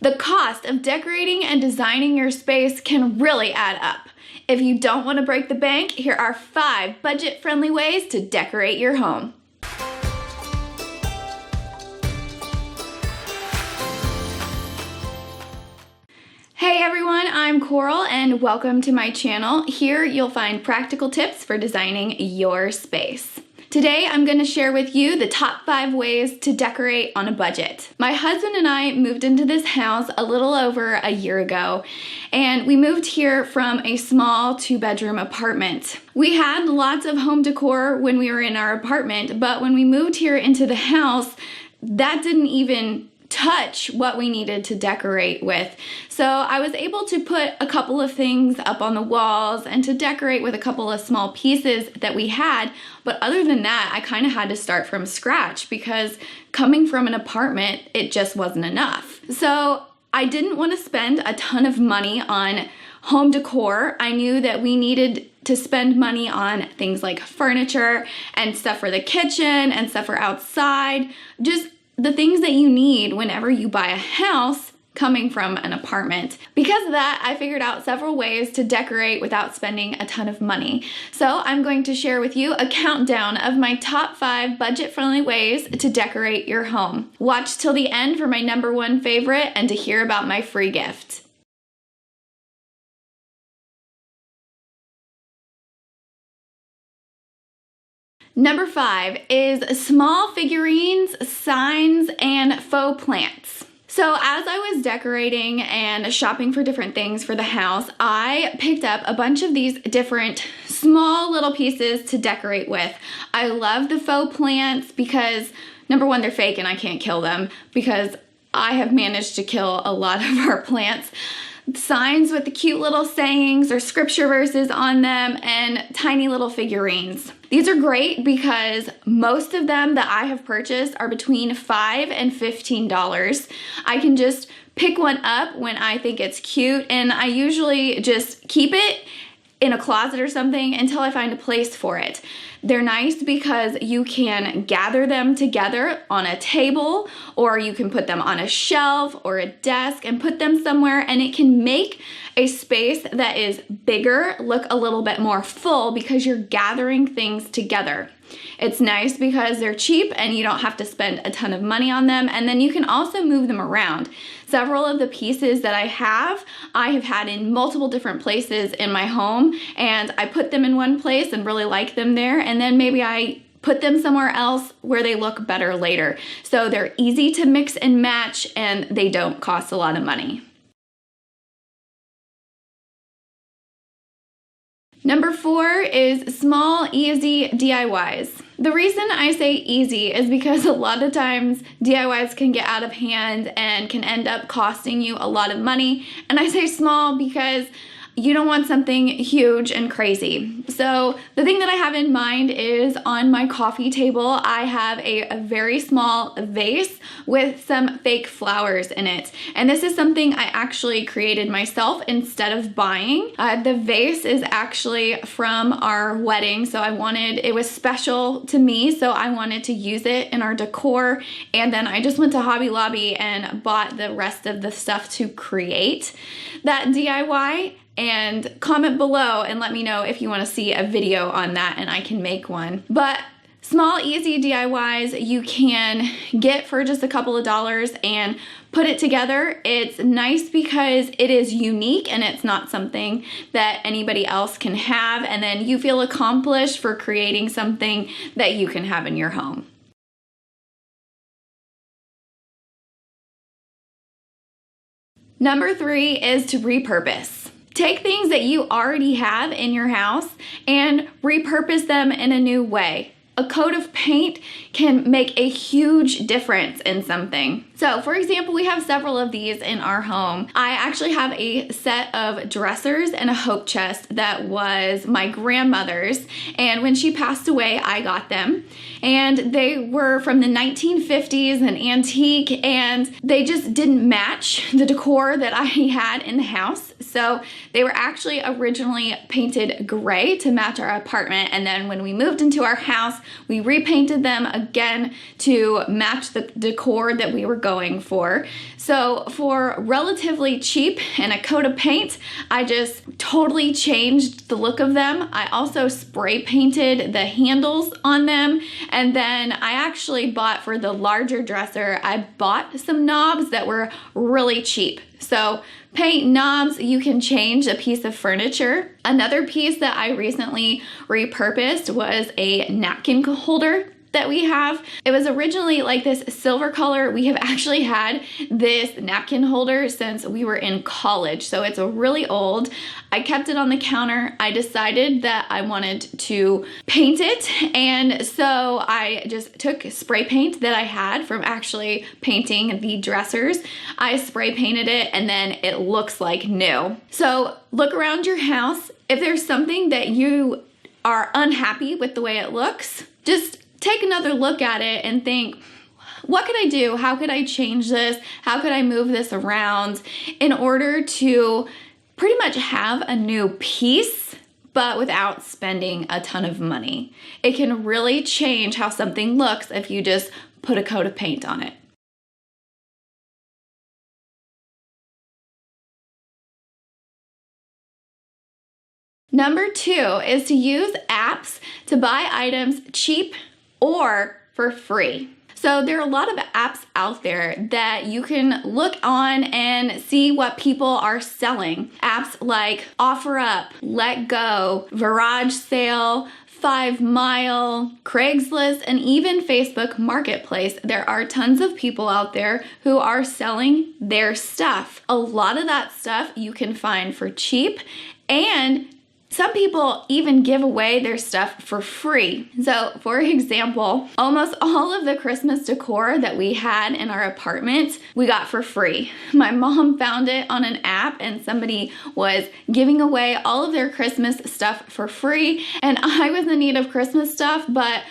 The cost of decorating and designing your space can really add up. If you don't want to break the bank, here are 5 budget-friendly ways to decorate your home. Hey everyone, I'm Coral and welcome to my channel. Here you'll find practical tips for designing your space. Today I'm going to share with you the top 5 ways to decorate on a budget. My husband and I moved into this house a little over a year ago, and we moved here from a small 2-bedroom apartment. We had lots of home decor when we were in our apartment, but when we moved here into the house, that didn't even touch what we needed to decorate with. So I was able to put a couple of things up on the walls and to decorate with a couple of small pieces that we had, but other than that, I kind of had to start from scratch because coming from an apartment, it just wasn't enough. So I didn't want to spend a ton of money on home decor. I knew that we needed to spend money on things like furniture and stuff for the kitchen and stuff for outside, just the things that you need whenever you buy a house coming from an apartment. Because of that, I figured out several ways to decorate without spending a ton of money. So I'm going to share with you a countdown of my top 5 budget-friendly ways to decorate your home. Watch till the end for my #1 favorite and to hear about my free gift. Number 5 is small figurines, signs, and faux plants. So as I was decorating and shopping for different things for the house, I picked up a bunch of these different small little pieces to decorate with. I love the faux plants because, number 1, they're fake and I can't kill them because I have managed to kill a lot of our plants. Signs with the cute little sayings or scripture verses on them, and tiny little figurines. These are great because most of them that I have purchased are between $5 and $15. I can just pick one up when I think it's cute, and I usually just keep it in a closet or something until I find a place for it. They're nice because you can gather them together on a table, or you can put them on a shelf or a desk and put them somewhere, and it can make a space that is bigger look a little bit more full because you're gathering things together. It's nice because they're cheap and you don't have to spend a ton of money on them, and then you can also move them around. Several of the pieces that I have had in multiple different places in my home, and I put them in one place and really like them there, and then maybe I put them somewhere else where they look better later. So they're easy to mix and match and they don't cost a lot of money. Number 4 is small, easy DIYs. The reason I say easy is because a lot of times DIYs can get out of hand and can end up costing you a lot of money. And I say small because you don't want something huge and crazy. So the thing that I have in mind is on my coffee table, I have a very small vase with some fake flowers in it. And this is something I actually created myself instead of buying. The vase is actually from our wedding, so it was special to me, so I wanted to use it in our decor. And then I just went to Hobby Lobby and bought the rest of the stuff to create that DIY. And comment below and let me know if you want to see a video on that and I can make one. But small, easy DIYs you can get for just a couple of dollars and put it together. It's nice because it is unique and it's not something that anybody else can have, and then you feel accomplished for creating something that you can have in your home. Number 3 is to repurpose. Take things that you already have in your house and repurpose them in a new way. A coat of paint can make a huge difference in something. So for example, we have several of these in our home. I actually have a set of dressers and a hope chest that was my grandmother's, and when she passed away, I got them. And they were from the 1950s, an antique, and they just didn't match the decor that I had in the house. So they were actually originally painted gray to match our apartment, and then when we moved into our house, we repainted them again to match the decor that we were going for. So for relatively cheap and a coat of paint, I just totally changed the look of them. I also spray painted the handles on them, and then I actually bought, for the larger dresser, I bought some knobs that were really cheap. So paint, knobs, you can change a piece of furniture. Another piece that I recently repurposed was a napkin holder that we have. It was originally like this silver color. We have actually had this napkin holder since we were in college, so it's really old. I kept it on the counter. I decided that I wanted to paint it, and so I just took spray paint that I had from actually painting the dressers. I spray painted it, and then it looks like new. So look around your house. If there's something that you are unhappy with the way it looks, just take another look at it and think, what could I do? How could I change this? How could I move this around in order to pretty much have a new piece, but without spending a ton of money? It can really change how something looks if you just put a coat of paint on it. Number 2 is to use apps to buy items cheap or for free. So there are a lot of apps out there that you can look on and see what people are selling. Apps like OfferUp, Let Go, Garage Sale, 5 Mile, Craigslist, and even Facebook Marketplace. There are tons of people out there who are selling their stuff. A lot of that stuff you can find for cheap, and some people even give away their stuff for free. So for example, almost all of the Christmas decor that we had in our apartment, we got for free. My mom found it on an app and somebody was giving away all of their Christmas stuff for free. And I was in need of Christmas stuff, but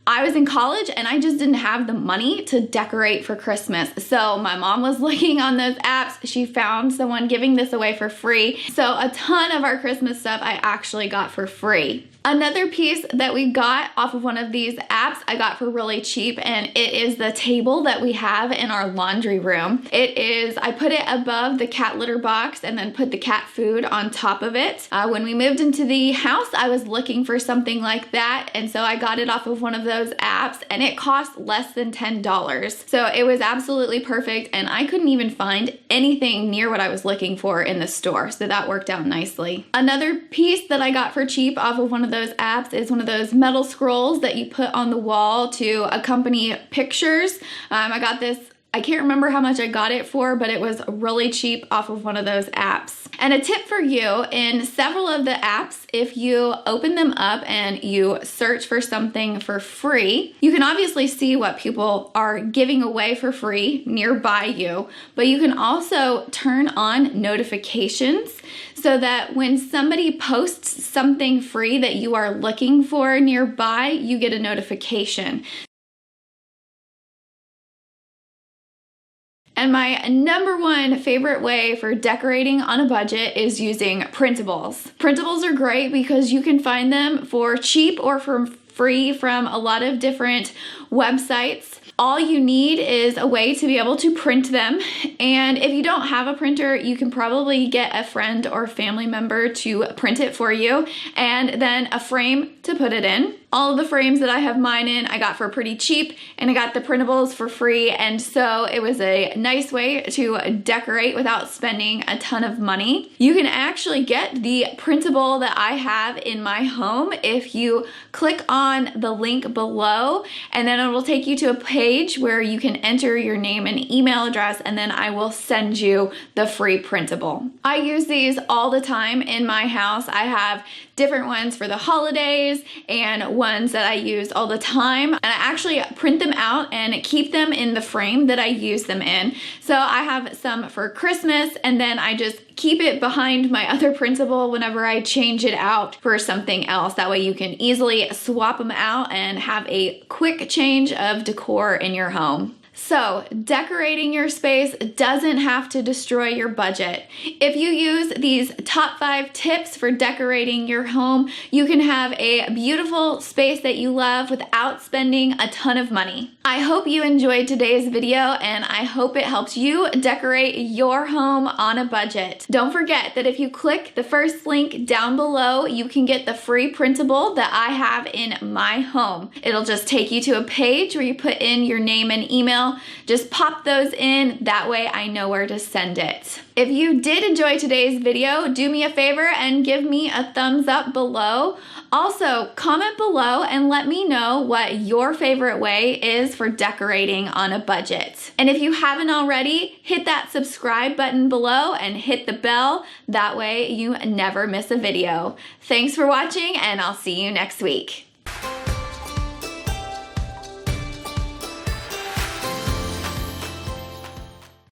I was in college and I just didn't have the money to decorate for Christmas. So my mom was looking on those apps. She found someone giving this away for free. So a ton of our Christmas stuff I actually got for free. Another piece that we got off of one of these apps I got for really cheap, and it is the table that we have in our laundry room. I put it above the cat litter box and then put the cat food on top of it. When we moved into the house, I was looking for something like that, and so I got it off of one of those apps, and it cost less than $10. So it was absolutely perfect, and I couldn't even find anything near what I was looking for in the store, so that worked out nicely. Another piece that I got for cheap off of one of those apps is one of those metal scrolls that you put on the wall to accompany pictures. I got this, I can't remember how much I got it for, but it was really cheap off of one of those apps. And a tip for you, in several of the apps, if you open them up and you search for something for free, you can obviously see what people are giving away for free nearby you, but you can also turn on notifications so that when somebody posts something free that you are looking for nearby, you get a notification. And my number one favorite way for decorating on a budget is using printables. Printables are great because you can find them for cheap or for free from a lot of different websites. All you need is a way to be able to print them. And if you don't have a printer, you can probably get a friend or family member to print it for you, and then a frame to put it in. All of the frames that I have mine in, I got for pretty cheap, and I got the printables for free, and so it was a nice way to decorate without spending a ton of money. You can actually get the printable that I have in my home if you click on the link below, and then it will take you to a page where you can enter your name and email address, and then I will send you the free printable. I use these all the time in my house. I have different ones for the holidays and ones that I use all the time, and I actually print them out and keep them in the frame that I use them in. So I have some for Christmas, and then I just keep it behind my other printable whenever I change it out for something else. That way you can easily swap them out and have a quick change of decor in your home. So, decorating your space doesn't have to destroy your budget. If you use these top 5 tips for decorating your home, you can have a beautiful space that you love without spending a ton of money. I hope you enjoyed today's video, and I hope it helps you decorate your home on a budget. Don't forget that if you click the first link down below, you can get the free printable that I have in my home. It'll just take you to a page where you put in your name and email. Just pop those in, that way I know where to send it. If you did enjoy today's video, do me a favor and give me a thumbs up below. Also, comment below and let me know what your favorite way is for decorating on a budget. And if you haven't already, hit that subscribe button below and hit the bell. That way you never miss a video. Thanks for watching, and I'll see you next week.